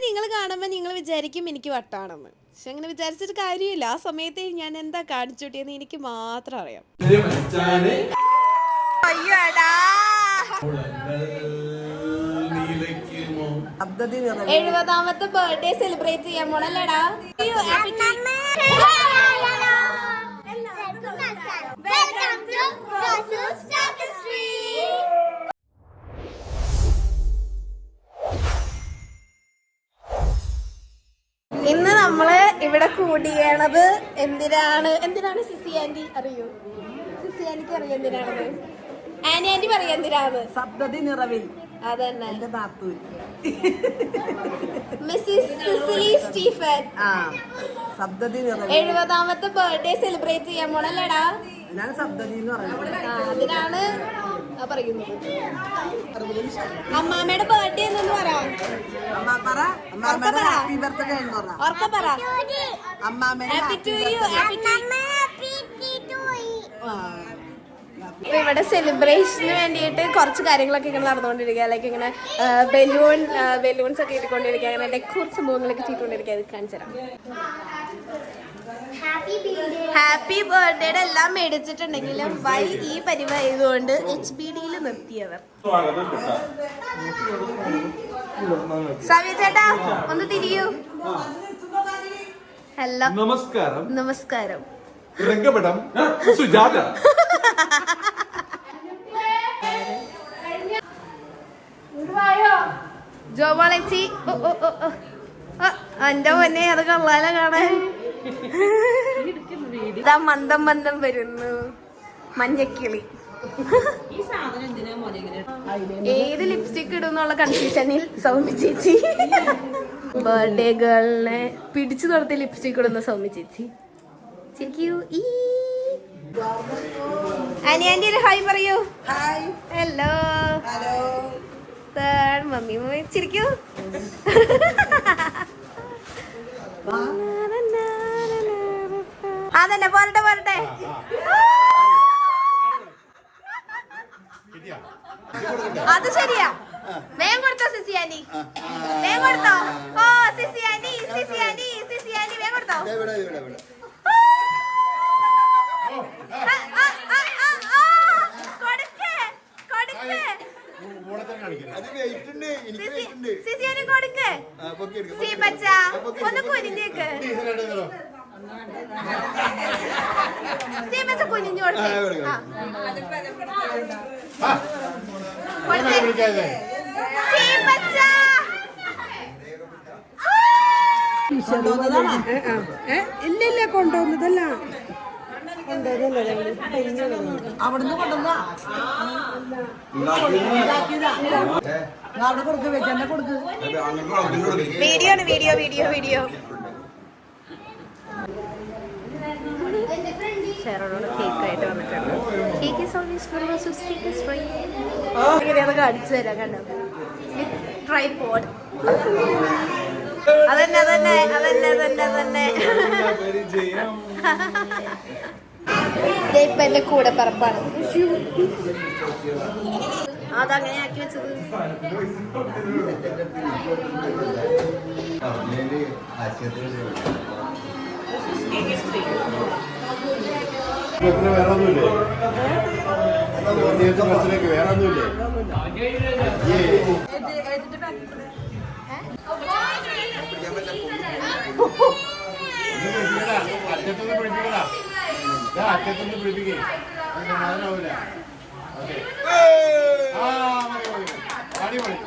നിങ്ങൾ കാണുമ്പോ നിങ്ങൾ വിചാരിക്കും എനിക്ക് വട്ടാണെന്ന്, പക്ഷെ അങ്ങനെ വിചാരിച്ചിട്ട് കാര്യമില്ല. ആ സമയത്ത് ഞാൻ എന്താ കാണിച്ചോട്ടിയെന്ന് എനിക്ക് മാത്രം അറിയാം. അയ്യോടാ 70ാമത്തെ ബർത്ത്ഡേ സെലിബ്രേറ്റ് ചെയ്യാൻ പോണല്ലേടാ. ഇന്ന് നമ്മള് ഇവിടെ കൂടിയണത് എന്തിനാണ് സിസി ആന്റി അറിയോ? സിസി ആന്റിക്ക് അറിയാം എന്തിനാണെന്ന്. ആന്റി പറയാ എന്തിനാണ്. സപ്തതി നിറവിൽ അതന്നെ മിസ്സിസ് സിസിലി സ്റ്റീഫൻ 70ാമത്തെ ബർത്ത്ഡേ സെലിബ്രേറ്റ് ചെയ്യാൻ പോണല്ലേടാ. അതിനാണ് പറയുന്നത്. അമ്മാമ്മയുടെ ബർത്ത്ഡേ എന്ന് പറയാം. ഇവിടെ സെലിബ്രേഷന് വേണ്ടിയിട്ട് കുറച്ച് കാര്യങ്ങളൊക്കെ ഇങ്ങനെ നടന്നുകൊണ്ടിരിക്കുക. ലൈക്ക് ഇങ്ങനെ ബലൂൺസ് ഒക്കെ ഇട്ടുകൊണ്ടിരിക്കുക, അങ്ങനെ ഡെക്കോർ സംഭവങ്ങളൊക്കെ ചെയ്തുകൊണ്ടിരിക്കുക. അത് കാണിച്ചു തരാം. ഹാപ്പി ബർത്ത്ഡേയുടെ എല്ലാം മേടിച്ചിട്ടുണ്ടെങ്കിലും ഈ പരിവായതുകൊണ്ട് HBDയിൽ നിർത്തിയവർ. സാവ്യ ചേട്ടാ ഒന്ന് തിരിയൂ. ഹലോ നമസ്കാരം. നമസ്കാരം. സുജാത ജോമോളച്ചി. എന്റെ പൊന്നെ അത് കൊള്ളാലോ കാണാൻ. ഇതാ മന്ദം മന്ദം വരുന്നു മഞ്ഞക്കിളി. ഏത് ലിപ്സ്റ്റിക് ഇടുന്നുള്ള കൺഫ്യൂഷനിൽ സൗമ്യ ചേച്ചി ബർത്ത്ഡേ ഗേളിനെ പിടിച്ചു നിർത്തി ലിപ്സ്റ്റിക് ഇടുന്ന സൗമ്യ ചേച്ചി. ശരിക്കും ആന്റി ഒരു ഹായ് പറയൂ. ഹലോ മമ്മി ചിരിക്കൂ. അതന്നെ പോരട്ടെ. അത് ശരിയാ. വേഗം കൊടുത്തോ സിസി ആന്റി, വേഗം കൊടുത്തോ. ഓ സിസി ആന്റി വേഗം കൊടുത്തോ. ഒന്ന് കുനിഞ്ഞേക്ക്. കുനിഞ്ഞു കൊടുത്തേ. ഇല്ല കൊണ്ടുവന്നതല്ല, അവിടുന്ന് കൊണ്ടുവന്നാ അവിടെ കൊടുക്ക്, വെച്ചെന്നെ കൊടുക്ക്. വീഡിയോ ഷെറോട് കേക്കായിട്ട് വന്നിട്ടുണ്ട്. Cake is always full of sweetness free. ഇങ്ങനെയാണ് കാണിച്ചു തരാം. കണ്ടോ ട്രൈപോഡ്. അതന്നെ ഇപ്പൊ എന്റെ കൂടെ പറപ്പാണ്. അതങ്ങനെ ആക്കി വെച്ചത്. അറ്റത്തൊന്ന് പിടിപ്പിക്കേ സമാധാനമാവില്ല. അടിപൊളി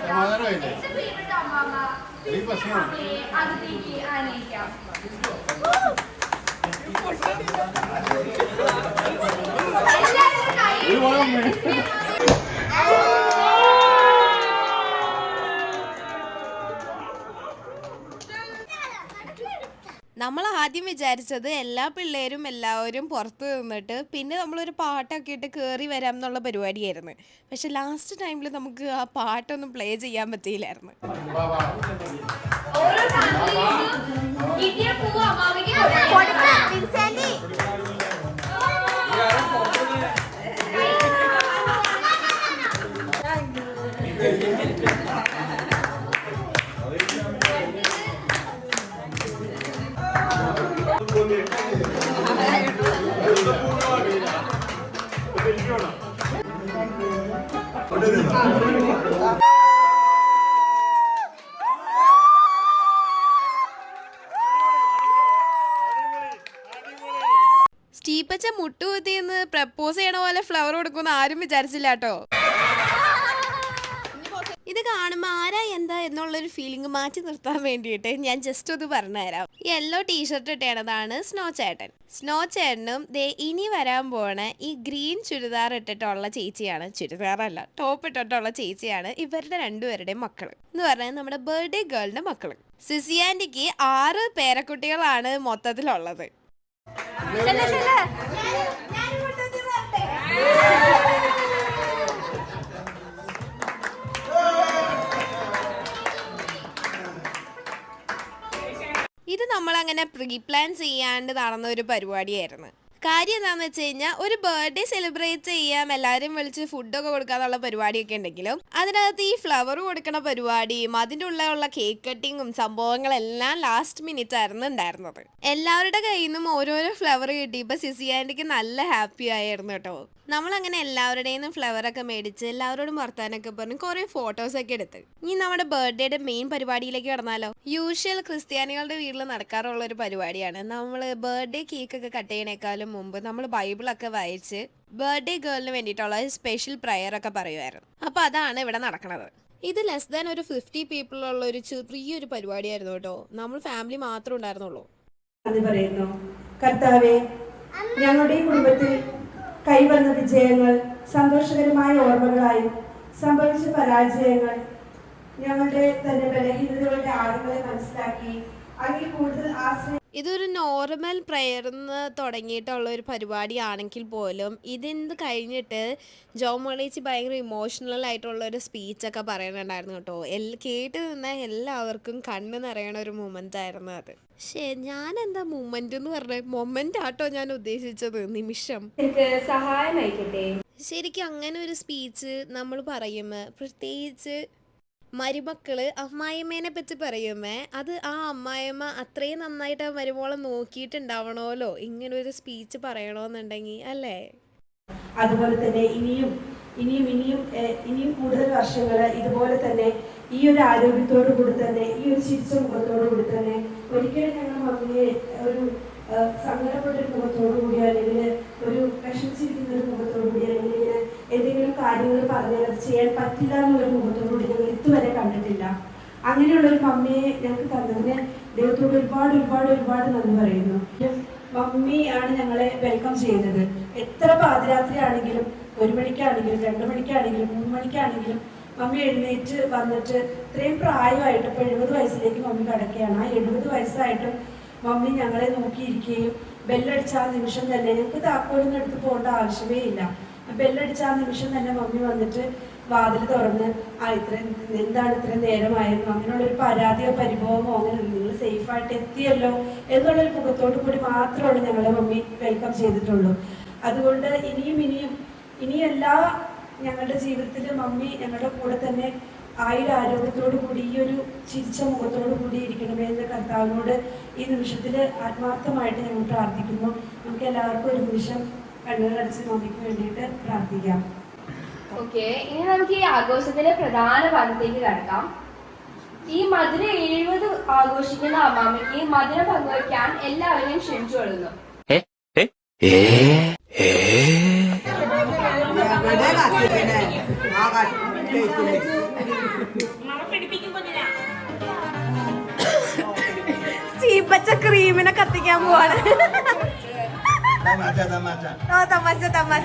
സമാധാനമായില്ലേ ഈ പ്രശ്നമാണ്. നമ്മൾ ആദ്യം വിചാരിച്ചത് എല്ലാ പിള്ളേരും എല്ലാവരും പുറത്ത് നിന്നിട്ട് പിന്നെ നമ്മളൊരു പാട്ടൊക്കെ ഇട്ട് കയറി വരാം എന്നുള്ള പരിപാടിയായിരുന്നു. പക്ഷെ ലാസ്റ്റ് ടൈമിൽ നമുക്ക് ആ പാട്ടൊന്നും പ്ലേ ചെയ്യാൻ പറ്റിയില്ലായിരുന്നു. അവിടെ ഇരുന്നോ. സ്റ്റീപ്പച്ച മുട്ടുകുത്തിന്ന് പ്രപ്പോസ് ചെയ്യണ പോലെ ഫ്ലവർ കൊടുക്കുമെന്ന് ആരും വിചാരിച്ചില്ല കേട്ടോ. ഇത് കാണുമ്പോൾ ആരാ എന്താ എന്നുള്ളൊരു ഫീലിംഗ് മാറ്റി നിർത്താൻ വേണ്ടിയിട്ട് ഞാൻ ജസ്റ്റ് ഒന്ന് പറഞ്ഞുതരാം. യെല്ലോ ടീഷർട്ട് ഇട്ടേണതാണ് സ്നോ ചേട്ടൻ. സ്നോ ചേട്ടനും ദേ ഇനി വരാൻ പോണ ഈ ഗ്രീൻ ചുരിദാർ ഇട്ടിട്ടുള്ള ചേച്ചിയാണ്, ചുരിദാറല്ല ടോപ്പ് ഇട്ടിട്ടുള്ള ചേച്ചിയാണ് ഇവരുടെ രണ്ടുപേരുടെയും മക്കള് എന്ന് പറഞ്ഞാൽ നമ്മുടെ ബർത്ത്ഡേ ഗേളിന്റെ മക്കള്. സിസി ആൻറ്റിക്ക് 6 പേരക്കുട്ടികളാണ് മൊത്തത്തിലുള്ളത്. ഇത് നമ്മളങ്ങനെ പ്രീ പ്ലാൻ ചെയ്യാണ്ട് നടന്ന ഒരു പരിപാടിയായിരുന്നു. കാര്യം എന്താണെന്ന് വെച്ച് കഴിഞ്ഞാൽ ഒരു ബർത്ത്ഡേ സെലിബ്രേറ്റ് ചെയ്യാം, എല്ലാവരും വിളിച്ച് ഫുഡൊക്കെ കൊടുക്കാന്നുള്ള പരിപാടിയൊക്കെ ഉണ്ടെങ്കിലും അതിനകത്ത് ഈ ഫ്ലവർ കൊടുക്കണ പരിപാടിയും അതിൻ്റെ ഉള്ള കേക്ക് കട്ടിങ്ങും സംഭവങ്ങളെല്ലാം ലാസ്റ്റ് മിനിറ്റ് ആയിരുന്നു ഉണ്ടായിരുന്നത്. എല്ലാവരുടെ കയ്യിൽ നിന്നും ഓരോരോ ഫ്ലവർ കിട്ടിയപ്പോൾ സിസി ആൻറ്റിക്ക് നല്ല ഹാപ്പി ആയിരുന്നു കേട്ടോ. നമ്മളങ്ങനെ എല്ലാവരുടെയും നിന്നും ഫ്ലവറൊക്കെ മേടിച്ച് എല്ലാവരോടും വർത്താനൊക്കെ പറഞ്ഞ് കുറേ ഫോട്ടോസൊക്കെ എടുത്ത് ഇനി നമ്മുടെ ബർത്ത്ഡേയുടെ മെയിൻ പരിപാടിയിലേക്ക് കടന്നാലോ. യൂഷ്വൽ ക്രിസ്ത്യാനികളുടെ വീട്ടിൽ നടക്കാറുള്ള ഒരു പരിപാടിയാണ്. നമ്മൾ ബർത്ത്ഡേ കേക്കൊക്കെ കട്ട് ചെയ്യണേക്കാളും മുമ്പ് നമ്മൾ ബൈബിളൊക്കെ വായിച്ച് ബർത്ത്ഡേ ഗേളിന് വേണ്ടിയിട്ടുള്ള സ്പെഷ്യൽ പ്രയർ ഒക്കെ പറയുമായിരുന്നു. അപ്പോൾ അതാണ് ഇവിടെ നടക്കുന്നത്. ഇത് ലെസ് ദാൻ ഒരു 50 പീപ്പിൾ ഉള്ള ഒരു ചെറിയൊരു പരിപാടിയായിരുന്നു കേട്ടോ. നമ്മൾ ഫാമിലി മാത്രമേ ഉണ്ടായിരുന്നുള്ളൂ. പറയുന്നു കർത്താവേ, ഞങ്ങളുടെ കുടുംബത്തിൽ കൈവന്ന വിജയങ്ങൾ സന്തോഷകരമായ ഓർമ്മകളായും സംഭവിച്ച പരാജയങ്ങൾ ഞങ്ങളുടെ തന്നെ ബലഹീനതകളുടെ ആഴങ്ങളെ മനസ്സിലാക്കി അതിൽ കൂടുതൽ ആശ്രയം. ഇതൊരു നോർമൽ പ്രയർന്ന് തുടങ്ങിയിട്ടുള്ള ഒരു പരിപാടിയാണെങ്കിൽ പോലും ഇതിന്ന് കഴിഞ്ഞിട്ട് ജോമോളേച്ചി ഭയങ്കര ഇമോഷണൽ ആയിട്ടുള്ള ഒരു സ്പീച്ചൊക്കെ പറയുന്നുണ്ടായിരുന്നു കേട്ടോ. കേട്ട് നിന്ന എല്ലാവർക്കും കണ്ണ് നിറയണ ഒരു മൊമെൻ്റ് ആയിരുന്നു അത്. പക്ഷേ ഞാൻ എന്താ മൊമെൻ്റ് എന്ന് പറഞ്ഞ മൊമെൻ്റ് ആട്ടോ ഞാൻ ഉദ്ദേശിച്ചത്, നിമിഷം. സഹായമായിക്കട്ടെ. ശരിക്കും അങ്ങനെ ഒരു സ്പീച്ച് നമ്മൾ പറയുമ്പോൾ പ്രത്യേകിച്ച് മരുമക്കള് അമ്മായിമ്മേനെ പറ്റി പറയുമ്പേ അത് ആ അമ്മായിമ്മ അത്രയും നന്നായിട്ട് ആ മരുമോളെ നോക്കിയിട്ടുണ്ടാവണമല്ലോ ഇങ്ങനെ ഒരു സ്പീച്ച് പറയണമെന്നുണ്ടെങ്കിൽ, അല്ലേ? അതുപോലെ തന്നെ ഇനിയും കൂടുതൽ വർഷങ്ങൾ ഇതുപോലെ തന്നെ ഈ ഒരു ആരോഗ്യത്തോടു കൂടി തന്നെ ഈ ഒരു ചിരിച്ച മുഖത്തോടു കൂടി തന്നെ ഒരിക്കലും ഞങ്ങൾ മമ്മിയെ ഒരു സങ്കടപ്പെട്ടൊരു മുഖത്തോടു കൂടി അല്ലെങ്കിൽ ഒരു വിഷമിച്ചിരിക്കുന്ന ഒരു മുഖത്തോടു കൂടി അല്ലെങ്കിൽ ഇങ്ങനെ എന്തെങ്കിലും കാര്യങ്ങൾ പറഞ്ഞാൽ അത് ചെയ്യാൻ പറ്റില്ല എന്നുള്ളൊരു മുഖത്തോടു കൂടി ഞങ്ങൾ ഇതുവരെ കണ്ടിട്ടില്ല. അങ്ങനെയുള്ളൊരു മമ്മിയെ ഞങ്ങൾക്ക് തന്നതിന് ദൈവത്തോട് ഒരുപാട് നന്ദി പറയുന്നു. മമ്മിയാണ് ഞങ്ങളെ വെൽക്കം ചെയ്യുന്നത്. എത്ര പാതിരാത്രി ആണെങ്കിലും 1 മണിക്കാണെങ്കിലും 2 മണിക്കാണെങ്കിലും 3 മണിക്കാണെങ്കിലും മമ്മി എഴുന്നേറ്റ് വന്നിട്ട് ഇത്രയും പ്രായമായിട്ട് ഇപ്പോൾ 70 വയസ്സിലേക്ക് മമ്മി കടക്കുകയാണ്. ആ 70 വയസ്സായിട്ടും മമ്മി ഞങ്ങളെ നോക്കിയിരിക്കുകയും ബെല്ലടിച്ച ആ നിമിഷം തന്നെ ഞങ്ങൾക്ക് താക്കോലൊന്നും എടുത്ത് പോകേണ്ട ആവശ്യമേ ഇല്ല. ബെല്ലടിച്ച ആ നിമിഷം തന്നെ മമ്മി വന്നിട്ട് വാതിൽ തുറന്ന് എന്താണ് ഇത്രയും നേരമായിരുന്നു, അങ്ങനെയുള്ളൊരു പരാതിയോ പരിഭവമോ അങ്ങനെ നിങ്ങൾ സേഫായിട്ട് എത്തിയല്ലോ എന്നുള്ളൊരു മുഖത്തോടു കൂടി മാത്രമാണ് ഞങ്ങളെ മമ്മി വെൽക്കം ചെയ്തിട്ടുള്ളൂ. അതുകൊണ്ട് ഇനിയും എല്ലാ ഞങ്ങളുടെ ജീവിതത്തിൽ മമ്മി ഞങ്ങളുടെ കൂടെ തന്നെ ആരോഗ്യത്തോടു കൂടി ഈ ഒരു ചിരിച്ച മുഖത്തോടു കൂടി ഇരിക്കണമേ എന്ന് കർത്താവിനോട് ഈ നിമിഷത്തിൽ ആത്മാർത്ഥമായിട്ട് ഞങ്ങൾ പ്രാർത്ഥിക്കുന്നു. നമുക്ക് എല്ലാവർക്കും ഒരു നിമിഷം കണ്ണുകളടച്ച് മമ്മിക്ക് വേണ്ടിയിട്ട് പ്രാർത്ഥിക്കാം. ഓക്കെ, ഇനി നമുക്ക് ഈ ആഘോഷത്തിന്റെ പ്രധാന ഭാഗത്തേക്ക് കടക്കാം. ഈ മധുര 70 ആഘോഷിക്കുന്ന അമ്മാമ്മയ്ക്ക് മധുരം പങ്കുവയ്ക്കാൻ എല്ലാവരെയും ക്ഷണിച്ചു കൊള്ളുന്നു. ചീപ്പച്ച ക്രീമിനെ കത്തിക്കാൻ പോവാണ്. തമാശ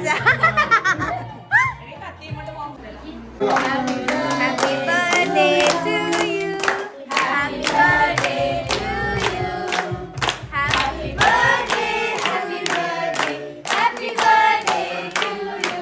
Happy birthday to you. Happy birthday to you. Happy birthday, happy birthday, happy birthday to you.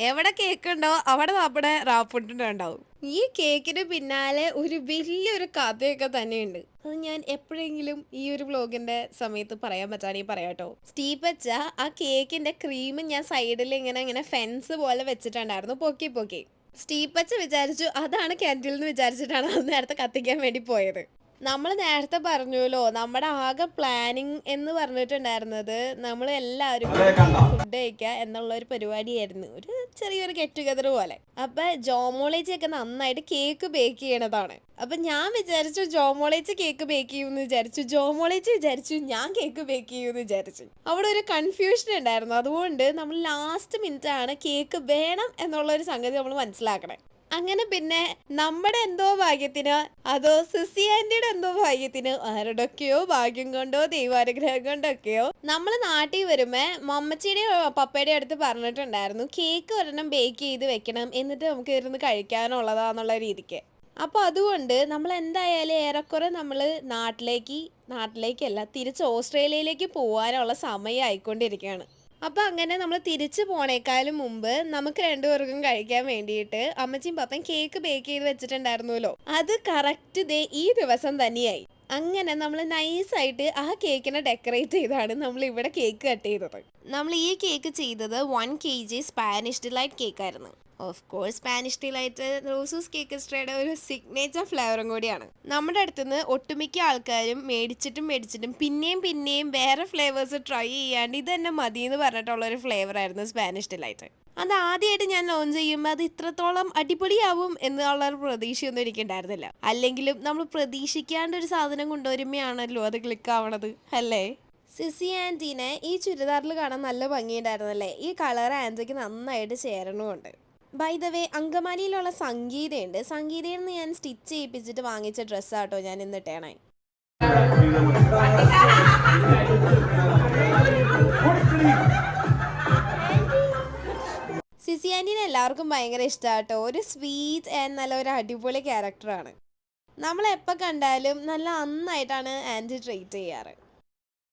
എവിടെ കേക്ക് ഉണ്ടോ അവിടെ നമ്മുടെ റാപ്പുണ്ടുണ്ടാവും. ഈ കേക്കിന് പിന്നാലെ ഒരു വലിയൊരു കഥയൊക്കെ തന്നെയുണ്ട്. അത് ഞാൻ എപ്പോഴെങ്കിലും ഈ ഒരു വ്ലോഗിന്റെ സമയത്ത് പറയാൻ പറ്റാണെങ്കിൽ പറയാട്ടോ. സ്റ്റീപ്പച്ച ആ കേക്കിന്റെ ക്രീം ഞാൻ സൈഡിൽ ഇങ്ങനെ ഫെൻസ് പോലെ വെച്ചിട്ടുണ്ടായിരുന്നു, പൊക്കി. സ്റ്റീപ്പച്ച വിചാരിച്ചു അതാണ് ക്യാൻഡിൽ എന്ന് വിചാരിച്ചിട്ടാണ് അത് നേരത്തെ കത്തിക്കാൻ വേണ്ടി പോയത്. നമ്മൾ നേരത്തെ പറഞ്ഞല്ലോ, നമ്മുടെ ആകെ പ്ലാനിങ് എന്ന് പറഞ്ഞിട്ടുണ്ടായിരുന്നത് നമ്മൾ എല്ലാവരും ഫുഡ് കഴിക്കുക എന്നുള്ള ഒരു പരിപാടിയായിരുന്നു, ഒരു ചെറിയൊരു ഗെറ്റ് ടുഗദർ പോലെ. അപ്പൊ ജോമോളേച്ചിയൊക്കെ നന്നായിട്ട് കേക്ക് ബേക്ക് ചെയ്യണതാണ്. അപ്പൊ ഞാൻ വിചാരിച്ചു ജോമോളേച്ചി കേക്ക് ബേക്ക് ചെയ്യുമെന്ന് വിചാരിച്ചു, ജോമോളേച്ചി വിചാരിച്ചു ഞാൻ കേക്ക് ബേക്ക് ചെയ്യുമെന്ന് വിചാരിച്ചു. അവിടെ ഒരു കൺഫ്യൂഷൻ ഉണ്ടായിരുന്നു. അതുകൊണ്ട് നമ്മൾ ലാസ്റ്റ് മിനിറ്റ് ആണ് കേക്ക് വേണം എന്നുള്ള ഒരു സംഗതി നമ്മൾ മനസ്സിലാക്കണേ. അങ്ങനെ പിന്നെ നമ്മുടെ എന്തോ ഭാഗ്യത്തിന്, അതോ സിസി ആന്റിയുടെ എന്തോ ഭാഗ്യത്തിന്, ആരുടെയൊക്കെയോ ഭാഗ്യം കൊണ്ടോ ദൈവാനുഗ്രഹം കൊണ്ടൊക്കെയോ നമ്മൾ നാട്ടിൽ വരുമ്പോ മമ്മച്ചിയുടെയോ പപ്പയുടെയോ അടുത്ത് പറഞ്ഞിട്ടുണ്ടായിരുന്നു കേക്ക് ഒരെണ്ണം ബേക്ക് ചെയ്ത് വെക്കണം, എന്നിട്ട് നമുക്ക് ഇരുന്ന് കഴിക്കാനുള്ളതാന്നുള്ള രീതിക്ക്. അപ്പോൾ അതുകൊണ്ട് നമ്മൾ എന്തായാലും ഏറെക്കുറെ നമ്മൾ നാട്ടിലേക്കല്ല, തിരിച്ച് ഓസ്ട്രേലിയയിലേക്ക് പോകാനുള്ള സമയം ആയിക്കൊണ്ടിരിക്കുകയാണ്. അപ്പോൾ അങ്ങനെ നമ്മൾ തിരിച്ചു പോണേക്കാളും മുമ്പ് നമുക്ക് രണ്ടുപേർക്കും കഴിക്കാൻ വേണ്ടിയിട്ട് അമ്മച്ചിയും പപ്പയും കേക്ക് ബേക്ക് ചെയ്ത് വെച്ചിട്ടുണ്ടായിരുന്നല്ലോ. അത് കറക്റ്റ് ദേ ഈ ദിവസം തന്നെയായി. അങ്ങനെ നമ്മൾ നൈസായിട്ട് ആ കേക്കിനെ ഡെക്കറേറ്റ് ചെയ്താണ് നമ്മൾ ഇവിടെ കേക്ക് കട്ട് ചെയ്തത്. നമ്മൾ ഈ കേക്ക് ചെയ്തത് 1 kg സ്പാനിഷ് ഡിലൈറ്റ് കേക്കായിരുന്നു. ഓഫ് കോഴ്സ് സ്പാനിഷ് ഡിലൈറ്റ് റോസൂസ് കേക്ക് എക്സ്ട്രയുടെ ഒരു സിഗ്നേച്ചർ ഫ്ലേവറും കൂടിയാണ്. നമ്മുടെ അടുത്തുനിന്ന് ഒട്ടുമിക്ക ആൾക്കാരും മേടിച്ചിട്ടും പിന്നെയും വേറെ ഫ്ലേവേഴ്സ് ട്രൈ ചെയ്യാണ്ട് ഇത് തന്നെ മതി എന്ന് പറഞ്ഞിട്ടുള്ള ഒരു ഫ്ലേവർ ആയിരുന്നു സ്പാനിഷ് ഡിലൈറ്റ്. അത് ആദ്യമായിട്ട് ഞാൻ ലോഞ്ച് ചെയ്യുമ്പോൾ അത് ഇത്രത്തോളം അടിപൊളിയാവും എന്നുള്ളൊരു പ്രതീക്ഷയൊന്നും എനിക്കുണ്ടായിരുന്നില്ല. അല്ലെങ്കിലും നമ്മൾ പ്രതീക്ഷിക്കാണ്ട് ഒരു സാധനം കൊണ്ടുവരുമ്പോഴാണല്ലോ അത് ക്ലിക്ക് ആവണത്, അല്ലേ? സിസി ആൻറ്റീനെ ഈ ചുരിദാറിൽ കാണാൻ നല്ല ഭംഗിയുണ്ടായിരുന്നല്ലേ. ഈ കളർ ആൻറ്റിക്ക് നന്നായിട്ട് ചേരണമുണ്ട്. By the way, അങ്കമാലിയിലുള്ള സംഗീതയുണ്ട്. സംഗീതയിൽ നിന്ന് ഞാൻ സ്റ്റിച്ച് ചെയ്യിപ്പിച്ചിട്ട് വാങ്ങിച്ച ഡ്രസ്സാട്ടോ ഞാൻ ഇന്നിട്ടേണേ. സിസി ആൻറ്റീനെ എല്ലാവർക്കും ഭയങ്കര ഇഷ്ടമാട്ടോ. ഒരു സ്വീറ്റ് ആൻഡ് നല്ല ഒരു അടിപൊളി ക്യാരക്ടറാണ്. നമ്മളെപ്പോൾ കണ്ടാലും നല്ല നന്നായിട്ടാണ് ആൻറ്റി ട്രീറ്റ് ചെയ്യാറ്.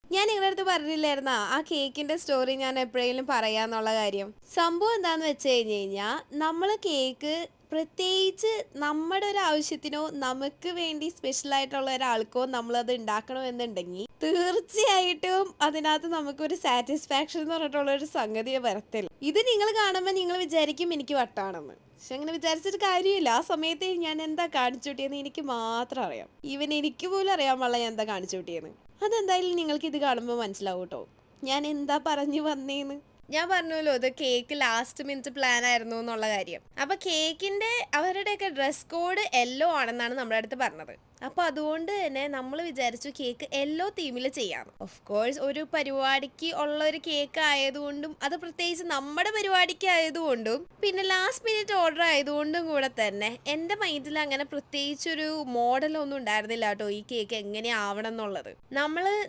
ഞാൻ നിങ്ങളുടെ അടുത്ത് പറഞ്ഞില്ലായിരുന്നാ ആ കേക്കിൻ്റെ സ്റ്റോറി ഞാൻ എപ്പോഴെങ്കിലും പറയാന്നുള്ള കാര്യം. സംഭവം എന്താണെന്ന് വെച്ച് കഴിഞ്ഞാൽ നമ്മൾ കേക്ക് പ്രത്യേകിച്ച് നമ്മുടെ ഒരു ആവശ്യത്തിനോ നമുക്ക് വേണ്ടി സ്പെഷ്യലായിട്ടുള്ള ഒരാൾക്കോ നമ്മളത് ഉണ്ടാക്കണമെന്നുണ്ടെങ്കിൽ തീർച്ചയായിട്ടും അതിനകത്ത് നമുക്കൊരു സാറ്റിസ്ഫാക്ഷൻ എന്ന് പറഞ്ഞിട്ടുള്ളൊരു സംഗതിയെ വരത്തില്ല. ഇത് നിങ്ങൾ കാണുമ്പോൾ നിങ്ങൾ വിചാരിക്കും എനിക്ക് വട്ടാണെന്ന്. പക്ഷെ അങ്ങനെ വിചാരിച്ചിട്ട് കാര്യമില്ല. ആ സമയത്ത് ഞാൻ എന്താ കാണിച്ചു കൂട്ടിയെന്ന് എനിക്ക് മാത്രം അറിയാം. ഈവൻ എനിക്ക് പോലും അറിയാൻ പാടില്ല ഞാൻ എന്താ കാണിച്ചു കൂട്ടിയെന്ന്. അതെന്തായാലും നിങ്ങൾക്ക് ഇത് കാണുമ്പോൾ മനസ്സിലാവും കേട്ടോ ഞാൻ എന്താ പറഞ്ഞു വന്നേന്ന്. ഞാൻ പറഞ്ഞല്ലോ ഇത് കേക്ക് ലാസ്റ്റ് മിനിറ്റ് പ്ലാൻ ആയിരുന്നു എന്നുള്ള കാര്യം. അപ്പോൾ കേക്കിൻ്റെ അവരുടെയൊക്കെ ഡ്രസ് കോഡ് യെല്ലോ ആണെന്നാണ് നമ്മുടെ അടുത്ത് പറഞ്ഞത്. അപ്പോൾ അതുകൊണ്ട് തന്നെ നമ്മൾ വിചാരിച്ചു കേക്ക് യെല്ലോ തീമിൽ ചെയ്യാം. ഓഫ് കോഴ്സ് ഒരു പരിപാടിക്ക് ഉള്ള ഒരു കേക്ക് ആയതുകൊണ്ടും അത് പ്രത്യേകിച്ച് നമ്മുടെ പരിപാടിക്ക് ആയതുകൊണ്ടും പിന്നെ ലാസ്റ്റ് മിനിറ്റ് ഓർഡർ ആയതുകൊണ്ടും കൂടെ തന്നെ എൻ്റെ മൈൻഡിൽ അങ്ങനെ പ്രത്യേകിച്ചൊരു മോഡലൊന്നും ഉണ്ടായിരുന്നില്ല കേട്ടോ ഈ കേക്ക് എങ്ങനെ ആവണം എന്നുള്ളത്.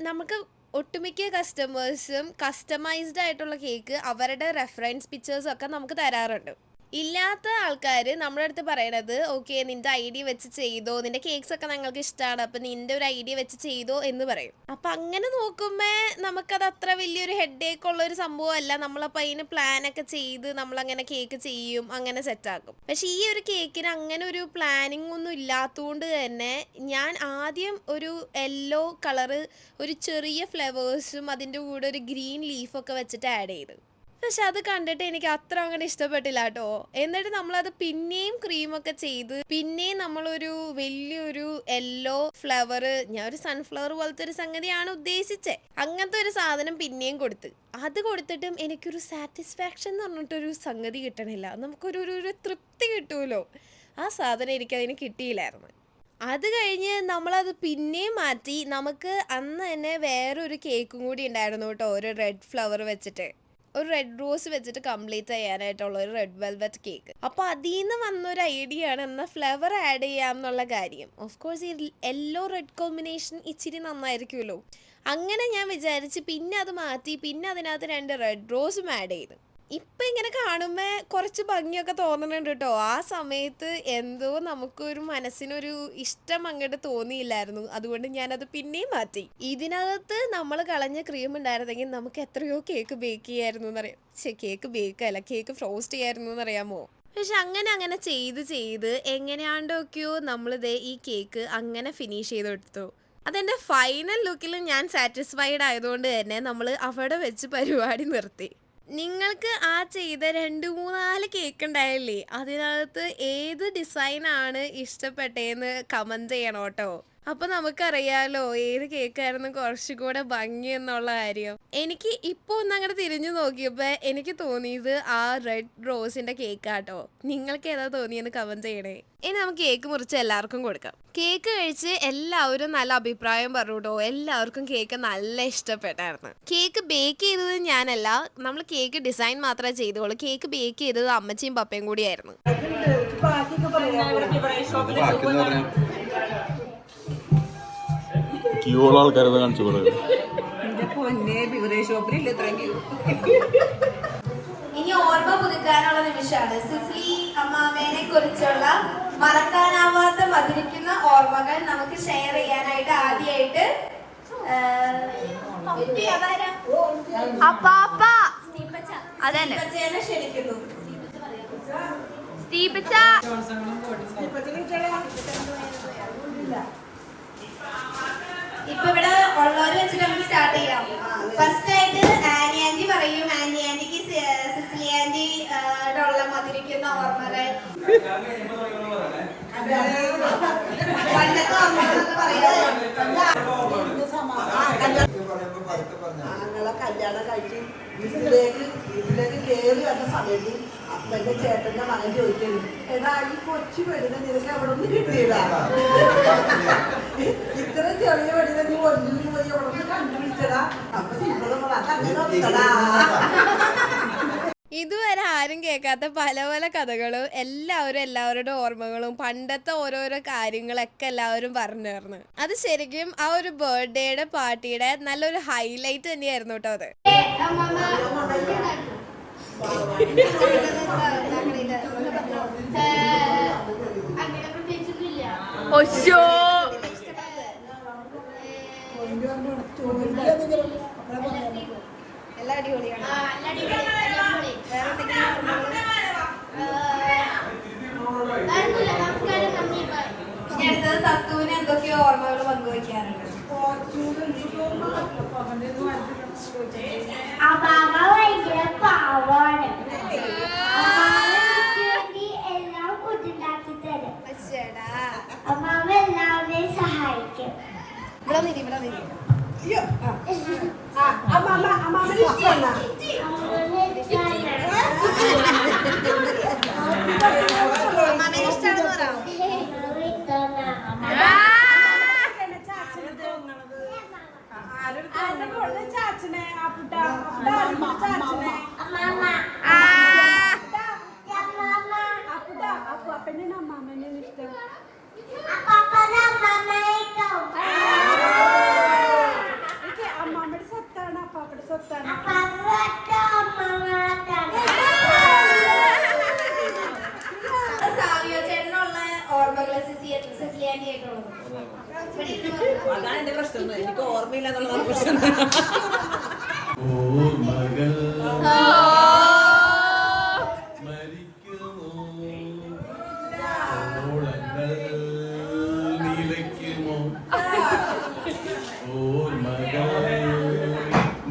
നമുക്ക് ഒട്ടുമിക്ക കസ്റ്റമേഴ്സും കസ്റ്റമൈസ്ഡ് ആയിട്ടുള്ള കേക്ക് അവരുടെ റെഫറൻസ് പിക്ചേഴ്സ് ഒക്കെ നമുക്ക് തരാറുണ്ട്. ഇല്ലാത്ത ആൾക്കാർ നമ്മുടെ അടുത്ത് പറയണത് ഓക്കെ നിൻ്റെ ഐഡിയ വെച്ച് ചെയ്തോ, നിൻ്റെ കേക്ക്സ് ഒക്കെ ഞങ്ങൾക്ക് ഇഷ്ടമാണ്, അപ്പം നിൻ്റെ ഒരു ഐഡിയ വെച്ച് ചെയ്തോ എന്ന് പറയും. അപ്പം അങ്ങനെ നോക്കുമ്പോൾ നമുക്കത് അത്ര വലിയൊരു ഹെഡേക്ക് ഉള്ളൊരു സംഭവമല്ല. നമ്മളപ്പോൾ അതിന് പ്ലാനൊക്കെ ചെയ്ത് നമ്മളങ്ങനെ കേക്ക് ചെയ്യും, അങ്ങനെ സെറ്റാക്കും. പക്ഷേ ഈ ഒരു കേക്കിന് അങ്ങനെ ഒരു പ്ലാനിങ് ഒന്നും ഇല്ലാത്തതുകൊണ്ട് തന്നെ ഞാൻ ആദ്യം ഒരു യെല്ലോ കളറ് ഒരു ചെറിയ ഫ്ലവേഴ്സും അതിൻ്റെ കൂടെ ഒരു ഗ്രീൻ ലീഫൊക്കെ വെച്ചിട്ട് ആഡ് ചെയ്ത്. പക്ഷെ അത് കണ്ടിട്ട് എനിക്ക് അത്ര അങ്ങനെ ഇഷ്ടപ്പെട്ടില്ല കേട്ടോ. എന്നിട്ട് നമ്മളത് പിന്നെയും ക്രീമൊക്കെ ചെയ്ത് പിന്നെയും നമ്മളൊരു വലിയൊരു യെല്ലോ ഫ്ലവർ, ഞാൻ ഒരു സൺഫ്ലവർ പോലത്തെ ഒരു സംഗതിയാണ് ഉദ്ദേശിച്ചത്, അങ്ങനത്തെ ഒരു സാധനം പിന്നെയും അത് കൊടുത്തിട്ടും എനിക്കൊരു സാറ്റിസ്ഫാക്ഷൻ എന്ന് പറഞ്ഞിട്ടൊരു സംഗതി കിട്ടണില്ല. നമുക്കൊരു തൃപ്തി കിട്ടുമല്ലോ, ആ സാധനം എനിക്കതിന് കിട്ടിയില്ലായിരുന്നു. അത് കഴിഞ്ഞ് നമ്മളത് പിന്നെയും മാറ്റി നമുക്ക് അന്ന് തന്നെ വേറൊരു കേക്കും കൂടി ഉണ്ടായിരുന്നു കേട്ടോ, ഒരു റെഡ് ഫ്ലവർ വെച്ചിട്ട് ഒരു റെഡ് റോസ് വെച്ചിട്ട് കംപ്ലീറ്റ് ചെയ്യാനായിട്ടുള്ള ഒരു റെഡ് വെൽവെറ്റ് കേക്ക്. അപ്പോൾ അതിൽ നിന്ന് വന്നൊരു ഐഡിയ ആണ് എന്നാൽ ഫ്ലവർ ആഡ് ചെയ്യാം എന്നുള്ള കാര്യം. ഓഫ് കോഴ്സ് ഈ യെല്ലോ റെഡ് കോമ്പിനേഷൻ ഇച്ചിരി നന്നായിരിക്കുമല്ലോ. അങ്ങനെ ഞാൻ വിചാരിച്ച് പിന്നെ അത് മാറ്റി പിന്നെ അതിനകത്ത് 2 റെഡ് റോസും ആഡ് ചെയ്ത്. ഇപ്പം ഇങ്ങനെ കാണുമ്പോൾ കുറച്ച് ഭംഗിയൊക്കെ തോന്നുന്നുണ്ട് കേട്ടോ. ആ സമയത്ത് എന്തോ നമുക്കൊരു മനസ്സിനൊരു ഇഷ്ടം അങ്ങോട്ട് തോന്നിയില്ലായിരുന്നു. അതുകൊണ്ട് ഞാനത് പിന്നെയും മാറ്റി. ഇതിനകത്ത് നമ്മൾ കളഞ്ഞ ക്രീം ഉണ്ടായിരുന്നെങ്കിൽ നമുക്ക് എത്രയോ കേക്ക് ബേക്ക് ചെയ്യായിരുന്നു എന്നറിയാം. കേക്ക് ബേക്കല്ല, കേക്ക് ഫ്രോസ്റ്റ് ചെയ്യായിരുന്നു എന്നറിയാമോ. പക്ഷെ അങ്ങനെ ചെയ്ത് എങ്ങനെയാണ്ടൊക്കെയോ നമ്മളിതേ ഈ കേക്ക് അങ്ങനെ ഫിനിഷ് ചെയ്തെടുത്തു. അതെൻ്റെ ഫൈനൽ ലുക്കിൽ ഞാൻ സാറ്റിസ്ഫൈഡ് ആയതുകൊണ്ട് തന്നെ നമ്മൾ അവിടെ വെച്ച് പരിപാടി നിർത്തി. നിങ്ങൾക്ക് ആ ചെയ്ത 2-3-4 കേക്ക് ഉണ്ടായില്ലേ, അതിനകത്ത് ഏത് ഡിസൈനാണ് ഇഷ്ടപ്പെട്ടതെന്ന് കമന്റ് ചെയ്യണം കേട്ടോ. അപ്പൊ നമുക്കറിയാലോ ഏത് കേക്കായിരുന്നു കുറച്ചുകൂടെ ഭംഗി എന്നുള്ള കാര്യം. എനിക്ക് ഇപ്പൊ ഒന്ന് അങ്ങോട്ട് തിരിഞ്ഞു നോക്കിയപ്പോ എനിക്ക് തോന്നിയത് ആ റെഡ് റോസിന്റെ കേക്കാട്ടോ. നിങ്ങൾക്ക് ഏതാ തോന്നിയെന്ന് കമന്റ് ചെയ്യണേ. ഇനി നമുക്ക് കേക്ക് മുറിച്ച് എല്ലാവർക്കും കൊടുക്കാം. കേക്ക് കഴിച്ച് എല്ലാവരും നല്ല അഭിപ്രായം പറഞ്ഞുട്ടോ. എല്ലാവർക്കും കേക്ക് നല്ല ഇഷ്ടപ്പെട്ടായിരുന്നു. കേക്ക് ബേക്ക് ചെയ്തത് ഞാനല്ല, നമ്മൾ കേക്ക് ഡിസൈൻ മാത്രമേ ചെയ്തോളൂ. കേക്ക് ബേക്ക് ചെയ്തത് അമ്മച്ചിയും പപ്പയും കൂടിയായിരുന്നു. ക്യൂ ഉള്ള ആൾക്കാരത് കാണിച്ചു കൊടുക്കും. ഇനി ഓർമ്മ പുതുക്കാനുള്ള നിമിഷമാണ്. സിസ്ലി അമ്മാമേനെ കുറിച്ചുള്ള മറക്കാനാവാത്ത മധുരിക്കുന്ന ഓർമ്മകൾ നമുക്ക് ഷെയർ ചെയ്യാനായിട്ട് ആദ്യമായിട്ട് അതന്നെ ക്ഷണിക്കുന്നു. ഇപ്പൊ ഇവിടെ ഉള്ളവര് വെച്ചിട്ട് നമുക്ക് സ്റ്റാർട്ട് ചെയ്യാം. ഫസ്റ്റ് ആയിട്ട് ആനി ആന്റി പറയും. ആനി ആന്റിക്ക് സിസിലി ആന്റി ഉള്ള മധുരിക്കുന്ന ഓർമ്മകൾ, പണ്ടത്തെ ഓർമ്മകളൊക്കെ പറയാം. കല്യാണം കഴിച്ച് ഇതിലേക്ക് കയറി വന്ന സമയത്ത് അപ്പന്റെ ചേട്ടന്റെ മകൻ ചോദിക്കരുത്, എടാ ഈ കൊച്ചു പെടുന്ന നിനക്ക് അവിടെ നിന്ന് കിട്ടിയതാ, ഇത്ര ചെറിയ പെടുന്ന നീ ഒന്നിനും പോയി അവിടെ നിന്ന് കണ്ടുപിടിച്ചടാ. അപ്പൊ സിമ്പിളും അതങ്ങനെ. ഇതുവരെ ആരും കേൾക്കാത്ത പല പല കഥകളും എല്ലാവരുടെ ഓർമ്മകളും പണ്ടത്തെ ഓരോരോ കാര്യങ്ങളൊക്കെ എല്ലാവരും പറഞ്ഞു തരുന്നു. അത് ശരിക്കും ആ ഒരു ബർത്ത്ഡേയുടെ പാർട്ടിയുടെ നല്ലൊരു ഹൈലൈറ്റ് തന്നെയായിരുന്നു കേട്ടോ അത്. എല്ലാം അടിപൊളിയാണ്. ഇനി അടുത്തത് തത്തുവിന് എന്തൊക്കെയോ ഓർമ്മകൾ പങ്കുവയ്ക്കാറുണ്ട്. അമ്മാമ ഭയങ്കര പാവാണ്. എല്ലാം ഫുഡുണ്ടാക്കി തരും. അമ്മാമ എല്ലാവരെയും സഹായിക്കും. ഇവിടെ നിരി. അമ്മാമന് ഇഷ്ടമല്ല. അമ്മാമേനെ ഇഷ്ടമാണെന്ന് പറയാം. ചാച്ചനെ അപ്പന്റെ അമ്മാമനെ ഇഷ്ടം. അമ്മാമ്മയുടെ സ്വത്താണ് അപ്പാപ്പയുടെ സ്വത്താണ്. സാവിയോ ചേട്ടനുള്ള ഓർമ്മകള് സിസിലി ആന്റി ആയിട്ടുള്ളത്. അതാണ് എന്റെ പ്രശ്നം, എനിക്ക് ഓർമ്മയില്ല എന്നുള്ളതാണ് പ്രശ്നം.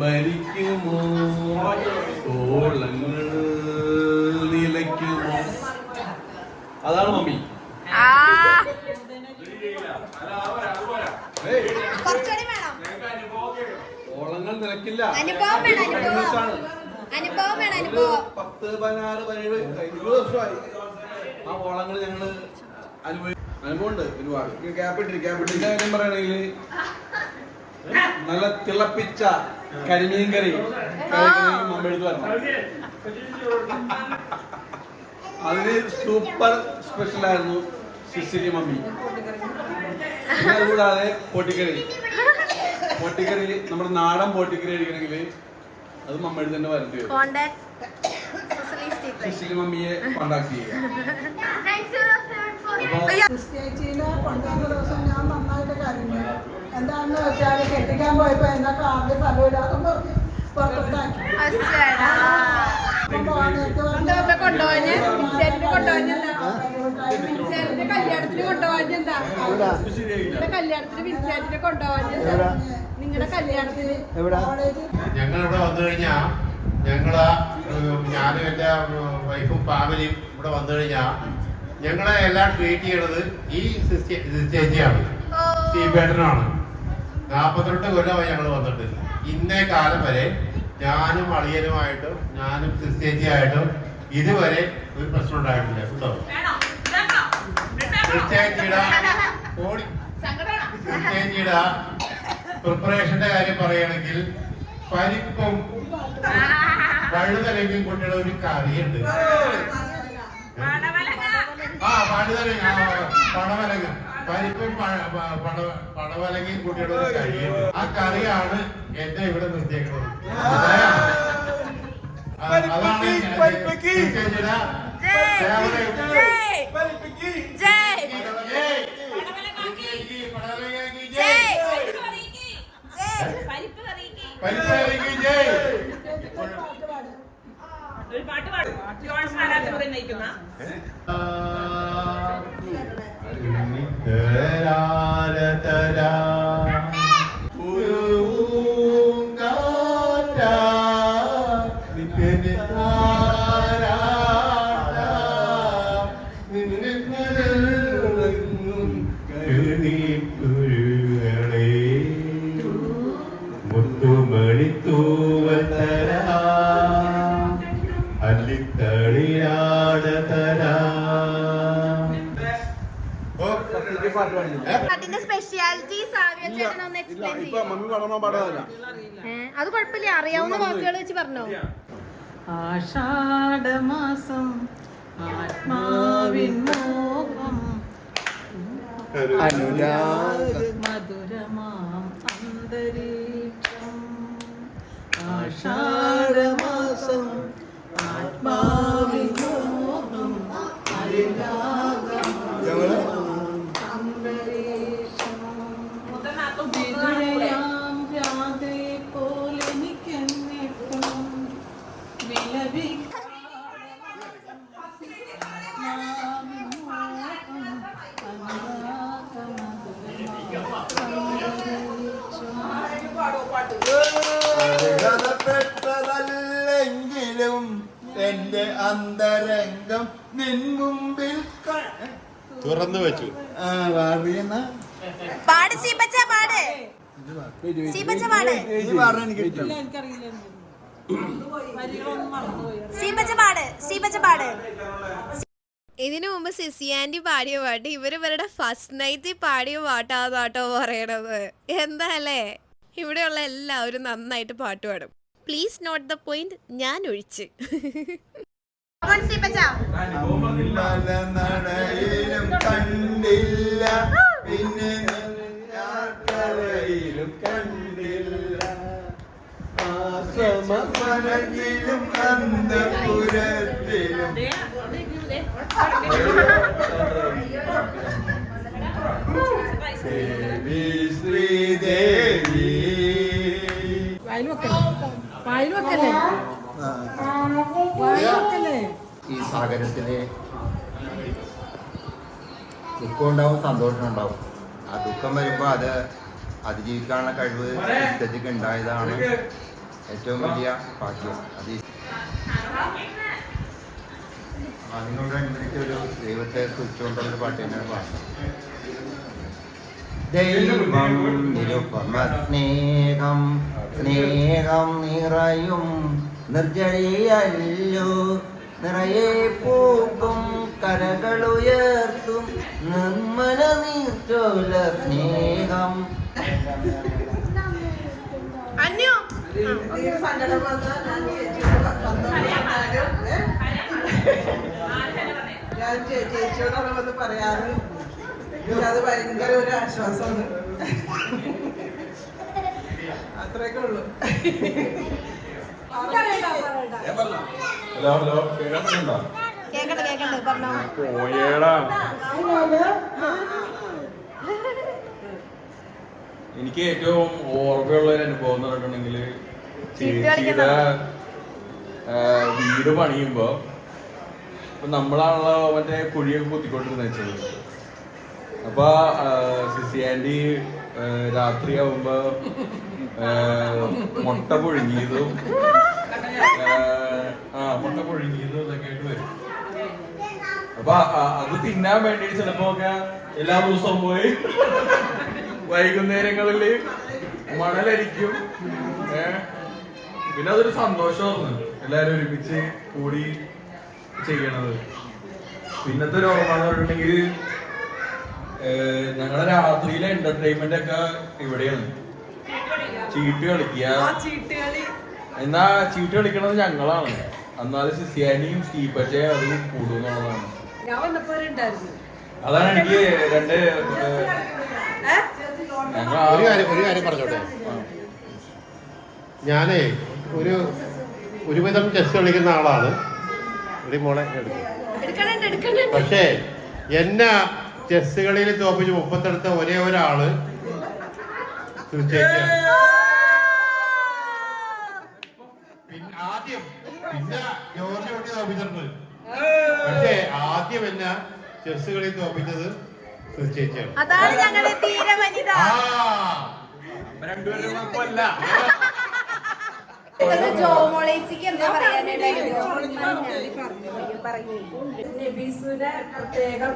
മരിക്കുമോ ഓളങ്ങൾ നിലയ്ക്കുമോ. അതാണ് മമ്മി. ഓളങ്ങൾ നിലക്കില്ല. 10-16-17-20 വർഷമായി ആ ഓളങ്ങൾ ഞങ്ങള് അനുഭവമുണ്ട് ഒരുപാട്. ക്യാപിറ്റൽ കാര്യം പറയണെങ്കിൽ നല്ല തിളപ്പിച്ച കരിമീൻ കറി മമ്മെടുത്ത് വരണം. അതിന് സൂപ്പർ സ്പെഷ്യൽ ആയിരുന്നു സിസിലി മമ്മി. അതുകൂടാതെ പൊട്ടിക്കറി നമ്മുടെ നാടൻ പൊട്ടിക്കറി കഴിക്കണമെങ്കിൽ അത് മമ്മെടുത്ത് തന്നെ വരട്ടി വരും. സിസിലി മമ്മിയെ കോണ്ടാക്ട് ചെയ്യുക. ക്രിസ്ത്യാനിയിലെ കൊണ്ടുവന്ന ദിവസം ഞാൻ നന്നായിട്ട് കരഞ്ഞു. എന്താണെന്ന് വെച്ചാൽ കെട്ടിക്കാൻ പോയപ്പോ എന്നാ കാറിന്റെ സ്ഥലമില്ലാതെ പുറത്തോട്ടാക്കി. കല്യാണത്തിന് കൊണ്ടുപോകാഞ്ഞെന്താ? കല്യാണത്തിന് വിൻസെന്റിനെ കൊണ്ടുപോകാഞ്ഞെന്താ? നിങ്ങളുടെ കല്യാണത്തിന് ഞങ്ങളിവിടെ വന്നു കഴിഞ്ഞാൽ ഞാനും എൻ്റെ വൈഫും ഫാമിലിയും ഇവിടെ വന്നു കഴിഞ്ഞാൽ ഞങ്ങളെ എല്ലാം ട്രീറ്റ് ചെയ്യണത് ഈ ചേച്ചിയാണ്, സ്റ്റീപേട്ടനാണ്. 42 കൊല്ലമായി ഞങ്ങൾ വന്നിട്ട്. ഇന്നേ കാലം വരെ ഞാനും അളിയനുമായിട്ടും ഞാനും ചേച്ചിയായിട്ടും ഇതുവരെ ഒരു പ്രശ്നം ഉണ്ടായിട്ടില്ല. കേട്ടോ, ചേച്ചിയുടെ പ്രിപ്പറേഷന്റെ കാര്യം പറയുകയാണെങ്കിൽ പരിപ്പും വഴുതലങ്ങയും കൊണ്ടുള്ള ഒരു കറിയുണ്ട്. പടവലങ്ങ, പരിപ്പും പടവലങ്ങയും കൂട്ടിയുള്ള ഒരു കറിയുണ്ട്. ആ കറിയാണ് എന്നെ ഇവിടെ നിർത്തിയേക്കുന്നത്. അതാണ് ചേച്ചിയുടെ ഒരു പാട്ട് പാടും. ജോൺസൺ ആരാധന നയിക്കുന്ന അതിന്റെ സ്പെഷ്യാലിറ്റി സാവിയ ചേട്ടൻ ഒന്ന് എക്സ്പ്ലെയിൻ ചെയ്യും. അത് കുഴപ്പമില്ല, അറിയാവുന്ന വാക്കുകൾ വെച്ച് പറഞ്ഞോ. ആഷാഢമാസം ആത്മാവിൻ മോഹം മധുരമാം അന്തരീക്ഷം. ആഷാഢമാസം ആത്മാവിൻ മോഹം വിദുരയാം രാധേ പോലെനിക്കെന്നെത്തും വിലപിക്കാൻ െങ്കിലും എന്റെ അന്തരംഗം നിൻ മുമ്പിൽ തുറന്നു വെച്ചു. പാട് സീപ്പച്ച, പാട് സീപ്പച്ച, പാട് സീപ്പച്ച, പാട് സീപ്പച്ച, പാട്. ഇതിനു മുമ്പ് സിസി ആൻറ്റി പാടിയ പാട്ട് ഇവരുടെ ഫസ്റ്റ് നൈറ്റിൽ പാടിയ പാട്ടാട്ടോ പറയണത്. എന്താ അല്ലേ, ഇവിടെയുള്ള എല്ലാവരും നന്നായിട്ട് പാട്ട് പാടും. പ്ലീസ് നോട്ട് ദ പോയിന്റ്, ഞാൻ ഒഴിച്ച്. നടയിലും കണ്ടില്ല, പിന്നെ ിലും കണ്ടില്ല, ആശ്രമത്തിലും അന്തപുരത്തിലും ദേവി ശ്രീദേവി. ഈ സാഗരത്തില് ദുഃഖം ഉണ്ടാവും, സന്തോഷം ഉണ്ടാവും. ആ ദുഃഖം വരുമ്പോൾ അത് അതിജീവിക്കാനുള്ള കഴിവ് സ്ഥിതിക്ക് ഉണ്ടായതാണ് ഏറ്റവും വലിയ ഭാഗ്യം. അതിനോടനുബന്ധിച്ച് ഒരു ദൈവത്തെ സ്തുതിച്ചുകൊണ്ടുള്ളൊരു പാട്ട് തന്നെയാണ് പാടുന്നത്. ദൈവം നിരുപമ സ്നേഹം, സ്നേഹം നിറയും നിർജ്ജരിയല്ലോ, നിറയെ പൂക്കും കരകളുയർത്തും നിർമ്മല നീർച്ചോല സ്നേഹം. സങ്കടം വന്നാൽ ഞാൻ ചേച്ചിയോടാണ് വന്ന് പറയാറ്. അത് ഭയങ്കര ഒരു ആശ്വാസമാണ്. അത്രയൊക്കെ ഉള്ളു. എനിക്ക് ഏറ്റവും ഓർമ്മയുള്ള ഒരു അനുഭവം എന്ന് പറഞ്ഞിട്ടുണ്ടെങ്കിൽ ചേച്ചിയുടെ വീട് പണിയുമ്പോ നമ്മളാണല്ലോ മറ്റേ കുഴിയൊക്കെ കുത്തിക്കൊണ്ടിരുന്ന വെച്ചത്. അപ്പൊ സിസി ആൻറ്റി രാത്രിയാവുമ്പോ മുട്ട പുഴുങ്ങിയതും മുട്ട പൊഴുകിയത് ഇതൊക്കെ ആയിട്ട് വരും. അപ്പൊ അത് തിന്നാൻ വേണ്ടി ചിലപ്പോ ഒക്കെ എല്ലാ ദിവസവും പോയി വൈകുന്നേരങ്ങളില് മണലരിക്കും. പിന്നെ അതൊരു സന്തോഷമാണ് എല്ലാരും ഒരുമിച്ച് കൂടി ചെയ്യണത്. പിന്നത്തെ ഒരു ഓർമ്മ എന്ന് പറഞ്ഞിട്ടുണ്ടെങ്കിൽ ഞങ്ങളുടെ രാത്രിയിലെ എന്റർടൈൻമെന്റ് ഒക്കെ ഇവിടെയാണ്. ചീട്ട് കളിക്കുക. എന്നാ ചീട്ട് കളിക്കണത് ഞങ്ങളാണ്. എന്നാലും സിസിയാനിയും സ്റ്റീപ്പച്ചയും അത് കൂടുന്നുള്ളതാണ്. അതാണ് എനിക്ക് രണ്ട് ഒരു കാര്യം പറഞ്ഞോട്ടെ. ഞാനേ ഒരുവിധം ചെസ് കളിക്കുന്ന ആളാണ്. മോളെ പക്ഷേ എന്നെ ചെസ് കളിയിൽ തോപ്പിച്ച് 30 എടുത്ത ഒരേ ഒരാള് തീർച്ചയായിട്ടും ആദ്യം പിന്നെ ജോർജ് കുട്ടി തോപ്പിച്ചിട്ടുണ്ട്. പക്ഷേ ആദ്യം എന്നെ ചെസ് കളിയിൽ തോപ്പിച്ചത് തീർച്ചയായിട്ടും രണ്ടുപേരും നബീസുനെ പ്രത്യേകം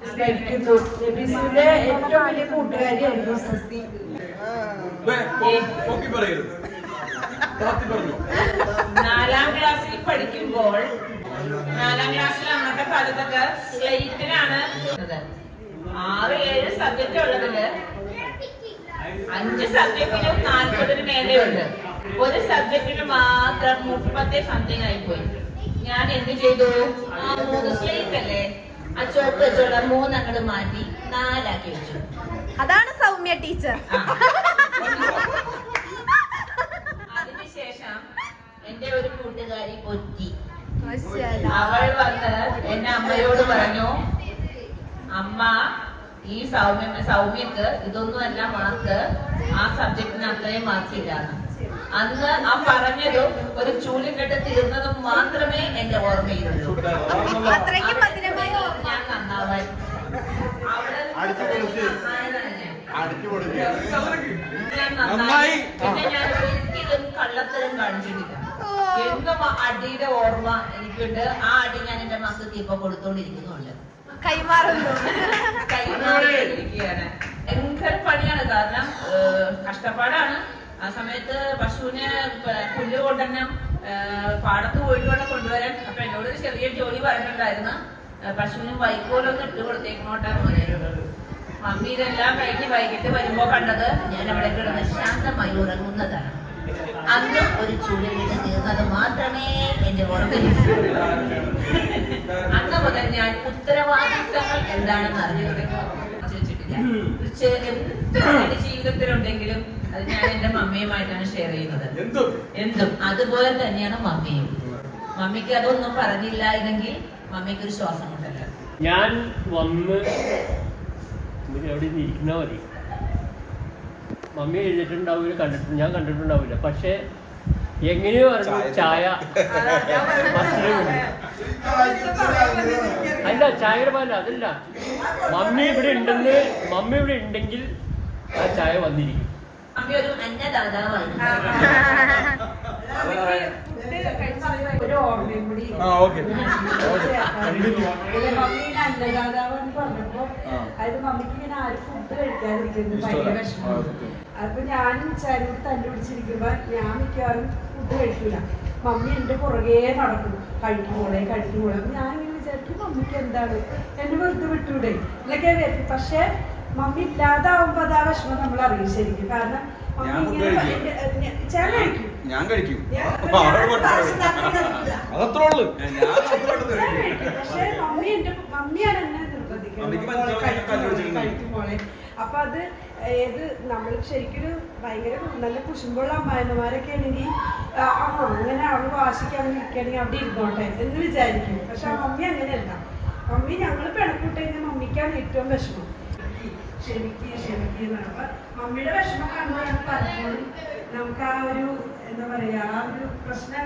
സ്മരിക്കുന്നു. നബീസുന്റെ ഏറ്റവും വലിയ കൂട്ടുകാരിയായിരുന്നു സസി. 4ാം ക്ലാസ്സിൽ പഠിക്കുമ്പോൾ 4ാം ക്ലാസ്സിൽ അന്നത്തെ കാലത്തൊക്കെ സ്ലേറ്റിനാണ് 6-7 സബ്ജക്റ്റ് ഉള്ളതില് 5 സബ്ജക്റ്റിനും 40 മേലെയുണ്ട്. ഒരു സബ്ജക്റ്റിന് മാത്രം 30 സംതിങ് ആയിപ്പോയി. ഞാൻ എന്ത് ചെയ്തു? 3 സ്ലേറ്റ് അല്ലേ, ആ ചോക്ക് വെച്ചുള്ള 3 അങ്ങോട്ട് മാറ്റി 4 ആക്കി വെച്ചു. അതാണ് സൗമ്യ ടീച്ചർ. അതിനുശേഷം എന്റെ ഒരു കൂട്ടുകാരി പൊറ്റി. അവൾ വന്ന് എന്റെ അമ്മയോട് പറഞ്ഞു, അമ്മ ഈ സൗമ്യക്ക് ഇതൊന്നുമല്ല മാർക്ക്, ആ സബ്ജക്റ്റിന് അത്രയും മാർക്കില്ലാന്ന്. അന്ന് ആ പറഞ്ഞതും ഒരു ചൂലിക്കെട്ട് തീർന്നതും മാത്രമേ എന്റെ ഓർമ്മയിലുള്ളൂ. ഞാൻ നന്നാവാൻ പിന്നെ ഞാൻ ഒരിക്കലും കള്ളത്തരം കാണിച്ചിട്ടില്ല. എന്നും അടിയുടെ ഓർമ്മ എനിക്കുണ്ട്. ആ അടി ഞാൻ എന്റെ മക്കൾക്ക് ഇപ്പൊ കൊടുത്തോണ്ടിരിക്കുന്നുണ്ട്. കൈമാറിയിരിക്കുകയാണ്. ഭയങ്കര പണിയാണ്. കാരണം കഷ്ടപ്പാടാണ്. ആ സമയത്ത് പശുവിന് പുല്ല് കൊണ്ടുവരണം, പാടത്ത് പോയിട്ട് വേണം കൊണ്ടുവരാൻ. അപ്പൊ എന്നോടൊരു ചെറിയ ജോലി പറഞ്ഞിട്ടുണ്ടായിരുന്നു, പശുവിന് വൈക്കോലൊന്നും ഇട്ട് കൊടുത്തേക്കണോട്ടാന്ന് പറയുന്നത്. മമ്മി ഇതെല്ലാം കഴിഞ്ഞ് വൈകിട്ട് വരുമ്പോ കണ്ടത് ഞാൻ അവിടെ കിടന്ന് ശാന്തമായി ഉറങ്ങുന്നതാണ്. അന്ന് ഒരു ചൂടിലിട്ട് തീർന്നത് മാത്രമേ എന്റെ ഓർമ്മയിലുള്ളൂ. അന്ന് മുതൽ ഞാൻ ഉത്തരവാദിത്തങ്ങൾ എന്താണെന്ന് അറിഞ്ഞിട്ടില്ല. എന്റെ ജീവിതത്തിലുണ്ടെങ്കിലും അത് ഞാൻ എന്റെ മമ്മിയുമായിട്ടാണ് ഷെയർ ചെയ്യുന്നത്. എന്തും അതുപോലെ തന്നെയാണ് മമ്മിയും. മമ്മിക്ക് അതൊന്നും പറഞ്ഞില്ല എങ്കിൽ മമ്മിക്ക് ഒരു ശ്വാസം കൊണ്ടല്ല. ഞാൻ വന്ന് അവിടെ ഇരിക്കുന്ന മതി. മമ്മി എഴുതിയിട്ടുണ്ടാവില്ല, ഞാൻ കണ്ടിട്ടുണ്ടാവില്ല. പക്ഷെ എങ്ങനെയോ പറഞ്ഞു ചായ അല്ല, ചായയുടെ പാല അതല്ല. മമ്മി ഇവിടെ ഉണ്ടെങ്കിൽ ആ ചായ വന്നിരിക്കും. മമ്മി ഒരു അന്നദാതാവാണ്. ഒരു ഓർമ്മയും കൂടി മമ്മീനെ അന്നദാതാവെന്ന് പറഞ്ഞപ്പോ അതായത് മമ്മിക്ക് ഇങ്ങനെ ആരും ഫുഡ് കഴിക്കാതിരിക്കുന്നു ഭയങ്കര വിഷമം. അപ്പൊ ഞാനും ചാരും തല്ലുപിടിച്ചിരിക്കുമ്പോ ഞാൻ മിക്കവാറും ഫുഡ് കഴിക്കില്ല. മമ്മി എന്റെ പുറകെ നടക്കും, കഴിക്കുമ്പോളെ. അപ്പൊ ഞാനിങ്ങനെ വിചാരിക്കും മമ്മിക്ക് എന്താണ് എന്നെ വെറുതെ വിട്ടൂടെ എന്നൊക്കെ വിചാരിക്കും. പക്ഷെ മമ്മി ഇല്ലാതാവുമ്പോ അതാ വിഷമം നമ്മൾ അറിയും ശരിക്കും. കാരണം മമ്മി ഇങ്ങനെ ഞാൻ കഴിക്കും. പക്ഷെ മമ്മിയാണ് എന്നെ നിർബന്ധിക്കുന്നത്. അപ്പൊ അത് ഏത് നമ്മൾ ശരിക്കും ഭയങ്കര നല്ല കുശുമ്പുള്ള അമ്മായിമാരൊക്കെ ആണെങ്കിൽ അങ്ങനെ അവള് വാശിക്കാണെങ്കിൽ ഇരിക്കുകയാണെങ്കിൽ അവിടെ ഇരുന്നോട്ടെ എന്ന് വിചാരിക്കും. പക്ഷെ ആ മമ്മി അങ്ങനെയല്ല. മമ്മി ഞങ്ങള് പിണക്കൂട്ട് കഴിഞ്ഞാൽ മമ്മിക്കാണ് ഏറ്റവും വിഷമം. ക്ഷമിക്കുന്നതാണ്. അപ്പൊ മമ്മിയുടെ വിഷമം കണ്ടാണ് പലപ്പോഴും നമുക്ക് ആ ഒരു എന്താ പറയാ ആ ഒരു പ്രശ്നം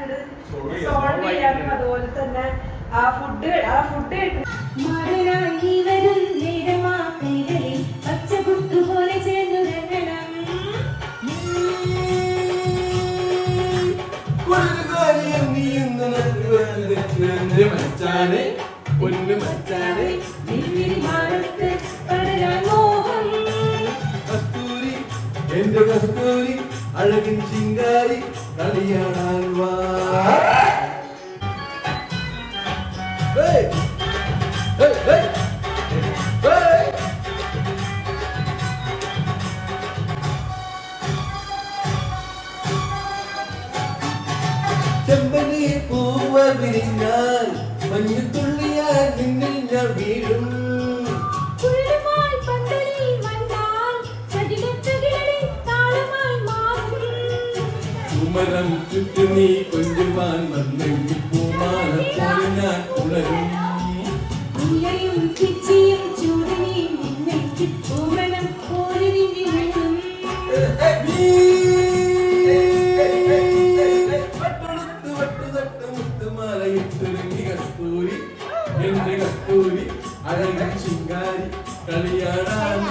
സോൾവ് ചെയ്യാനും അതുപോലെ തന്നെ ആ ഫുഡ് പച്ചപുട്ടുപോലെ ചേർന്നുറങ്ങണം. എന്റെ മച്ചാനെ പൊന്നു മച്ചാനെ കസ്തൂരി എന്റെ കസ്തൂരി അഴകിൻ ചിങ്കാരി കളിയാടാൻ വാ. Hey! Hey! Hey! Hey! ചെമ്പനി പൂവ വിരിഞ്ഞാൽ മഞ്ഞുതുള്ളിയാൽ നിന്നിൽ ഞാൻ വീഴും. കുമരം ചുറ്റു നീ കൊഞ്ചുവാൻ വന്നെങ്കിൽ പൂമാല പോലെ ഞാൻ ഉണരും. കസ്തൂരി എന്റെ കസ്തൂരി അഴകൻ ശിങ്കാരി കളിയാടാൻ.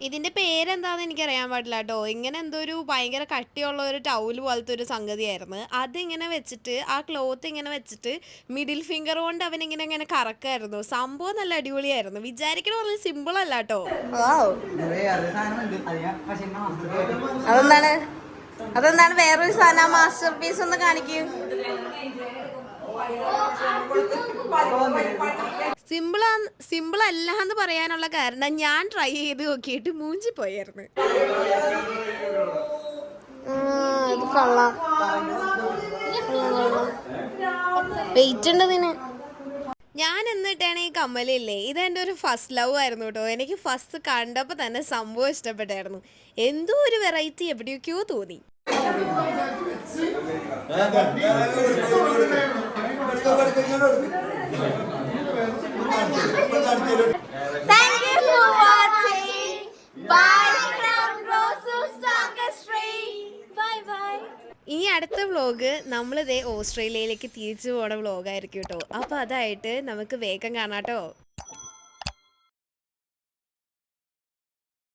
ഇതിന്റെ പേരെന്താന്ന് എനിക്കറിയാൻ പാടില്ല കേട്ടോ. ഇങ്ങനെ എന്തോ ഒരു ഭയങ്കര കട്ടിയുള്ള ഒരു ടൗല് പോലത്തെ ഒരു സംഗതിയായിരുന്നു. അതിങ്ങനെ വെച്ചിട്ട് ആ ക്ലോത്ത് ഇങ്ങനെ വെച്ചിട്ട് മിഡിൽ ഫിംഗർ കൊണ്ട് അവനിങ്ങനെ ഇങ്ങനെ കറക്കായിരുന്നു. സംഭവം നല്ല അടിപൊളിയായിരുന്നു. വിചാരിക്കണ പോലെ സിമ്പിൾ അല്ല കേട്ടോ. അതെന്താണ് വേറൊരു സാധനം? മാസ്റ്റർ പീസ് ഒന്ന് കാണിക്കൂ. സിമ്പിൾ അല്ല എന്ന് പറയാനുള്ള കാരണം ഞാൻ ട്രൈ ചെയ്ത് നോക്കിയിട്ട് മൂഞ്ചി പോയായിരുന്നു. വെയിറ്റ് ഉണ്ട് ഇതിന്. ഞാൻ എന്നിട്ടാണ് ഈ കമ്മലില്ലേ, ഇതെൻ്റെ ഒരു ഫസ്റ്റ് ലവ് ആയിരുന്നു കേട്ടോ. എനിക്ക് ഫസ്റ്റ് കണ്ടപ്പോൾ തന്നെ സംഭവം ഇഷ്ടപ്പെട്ടായിരുന്നു. എന്തോ ഒരു വെറൈറ്റി എവിടെയൊക്കെയോ തോന്നി. Thank you for watching. Bye from Rosu's Tapestry. Bye bye. ഈ അടുത്ത വ്ളോഗ് നമ്മളിതേ ഓസ്ട്രേലിയയിലേക്ക് തിരിച്ചു പോണ വ്ളോഗായിരിക്കും കേട്ടോ. അപ്പോൾ അതായിട്ട് നമുക്ക് വേഗം കാണാട്ടോ.